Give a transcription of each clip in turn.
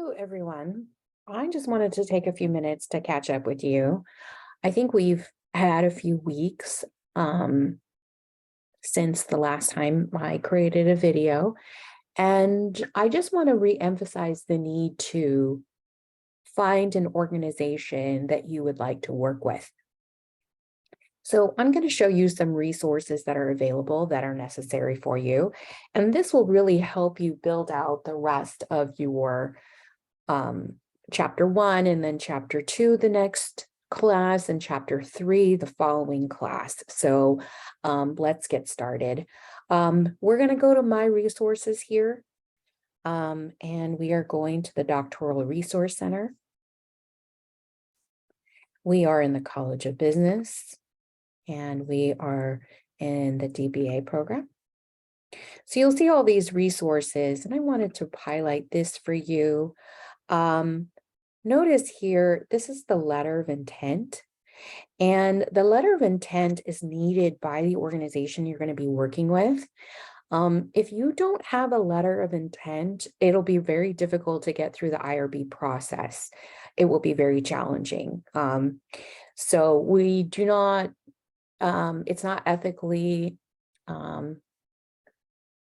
Hello, everyone. I just wanted to take a few minutes to catch up with you. I think we've had a few weeks um, since the last time I created a video, and I just want to re-emphasize the need to find an organization that you would like to work with. So I'm going to show you some resources that are available that are necessary for you, and this will really help you build out the rest of your um, chapter 1 and then chapter 2 the next class and chapter 3 the following class. So let's get started. We're going to go to my resources here, and we are going to the Doctoral Resource Center. We are in the College of Business, and we are in the DBA program. So you'll see all these resources, and I wanted to highlight this for you. Notice here, this is the letter of intent, and the letter of intent is needed by the organization you're going to be working with. If you don't have a letter of intent, it'll be very difficult to get through the IRB process. It will be very challenging. So we do not, it's not ethically,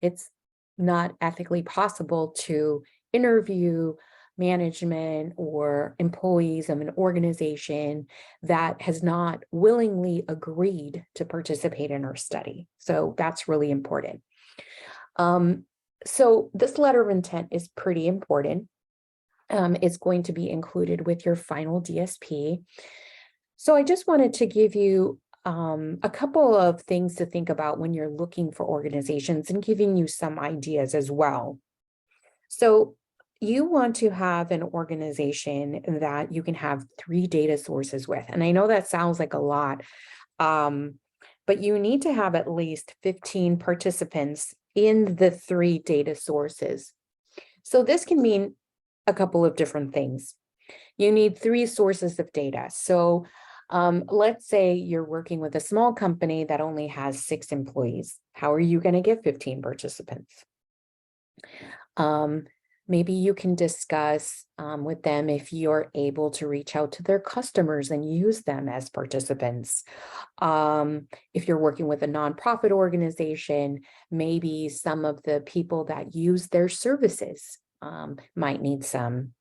it's not ethically possible to interview management or employees of an organization that has not willingly agreed to participate in our study. So that's really important. So this letter of intent is pretty important. It's going to be included with your final DSP. So I just wanted to give you a couple of things to think about when you're looking for organizations and giving you some ideas as well. So you want to have an organization that you can have 3 data sources with. And I know that sounds like a lot, but you need to have at least 15 participants in the 3 data sources. So this can mean a couple of different things. You need 3 sources of data. So let's say you're working with a small company that only has 6 employees. How are you going to get 15 participants? Maybe you can discuss with them if you're able to reach out to their customers and use them as participants. If you're working with a nonprofit organization, maybe some of the people that use their services might need some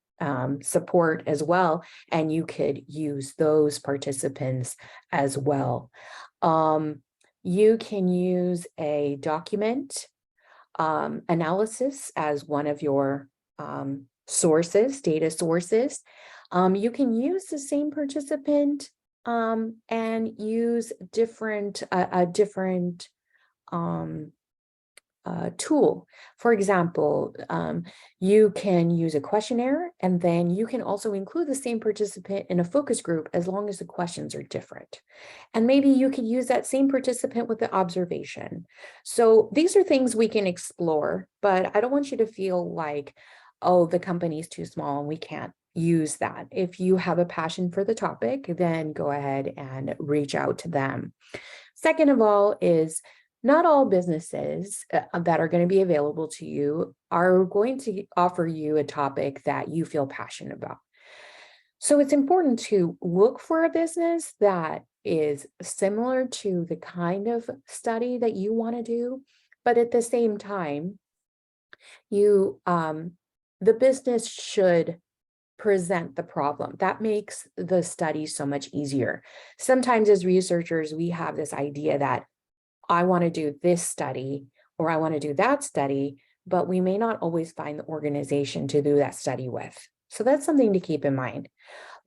support as well, and you could use those participants as well. You can use a document analysis as one of your sources, data sources. You can use the same participant and use a different tool. For example, you can use a questionnaire, and then you can also include the same participant in a focus group as long as the questions are different. And maybe you could use that same participant with the observation. So these are things we can explore, but I don't want you to feel like, oh, the company is too small and we can't use that. If you have a passion for the topic, then go ahead and reach out to them. Second of all is, not all businesses that are going to be available to you are going to offer you a topic that you feel passionate about. So it's important to look for a business that is similar to the kind of study that you want to do, but at the same time, the business should present the problem. That makes the study so much easier. Sometimes as researchers, we have this idea that I want to do this study or I want to do that study, but we may not always find the organization to do that study with. So that's something to keep in mind.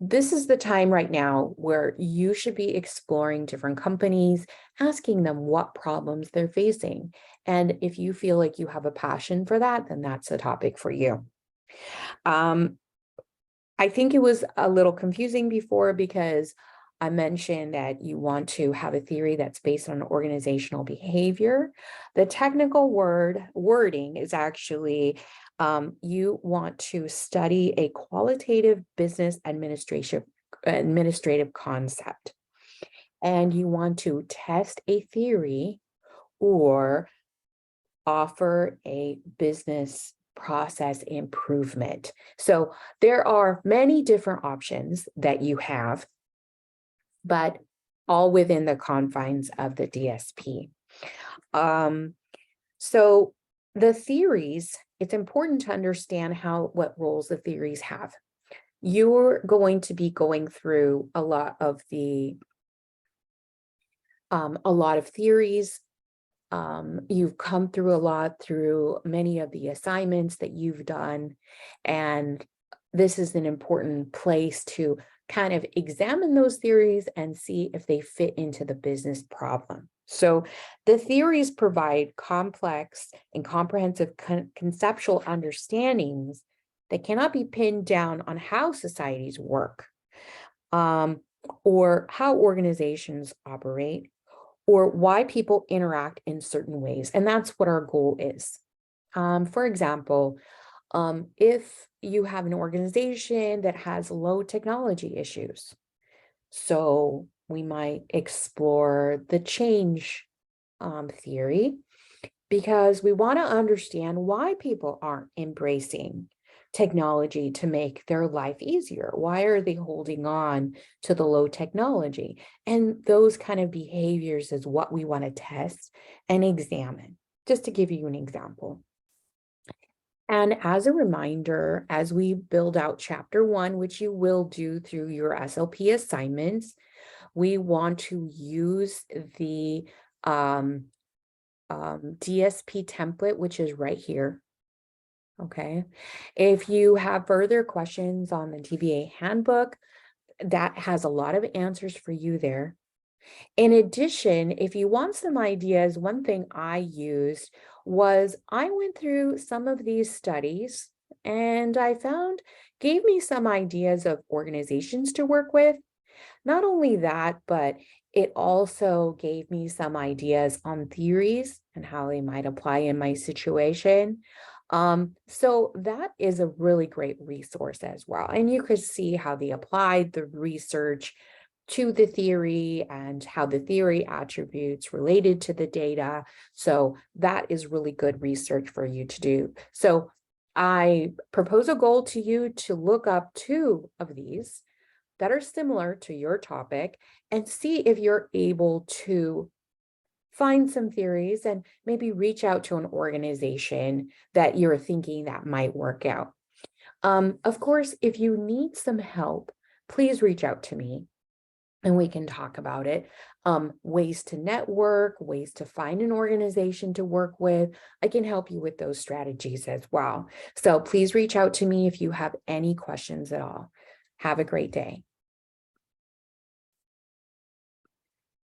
This is the time right now where you should be exploring different companies, asking them what problems they're facing. And if you feel like you have a passion for that, then that's a topic for you. I think it was a little confusing before because I mentioned that you want to have a theory that's based on organizational behavior. The technical wording is actually you want to study a qualitative business administrative concept, and you want to test a theory or offer a business process improvement. So there are many different options that you have, but all within the confines of the DSP. So the theories, it's important to understand what roles the theories have. You're going to be going through a lot of theories. You've come through a lot through many of the assignments that you've done, and this is an important place to kind of examine those theories and see if they fit into the business problem. So the theories provide complex and comprehensive conceptual understandings that cannot be pinned down on how societies work, or how organizations operate, or why people interact in certain ways. And that's what our goal is. For example, if you have an organization that has low technology issues, so we might explore the change theory, because we want to understand why people aren't embracing technology to make their life easier. Why are they holding on to the low technology? And those kind of behaviors is what we want to test and examine, just to give you an example. And as a reminder, as we build out chapter 1, which you will do through your SLP assignments, we want to use the DSP template, which is right here. Okay. If you have further questions on the TVA handbook, that has a lot of answers for you there. In addition, if you want some ideas, one thing I used was I went through some of these studies and I gave me some ideas of organizations to work with. Not only that, but it also gave me some ideas on theories and how they might apply in my situation. So that is a really great resource as well. And you could see how they applied the research to the theory and how the theory attributes related to the data. So that is really good research for you to do. So I propose a goal to you to look up 2 of these that are similar to your topic and see if you're able to find some theories and maybe reach out to an organization that you're thinking that might work out. Of course, if you need some help, please reach out to me and we can talk about it. Ways to network, ways to find an organization to work with. I can help you with those strategies as well. So please reach out to me if you have any questions at all. Have a great day.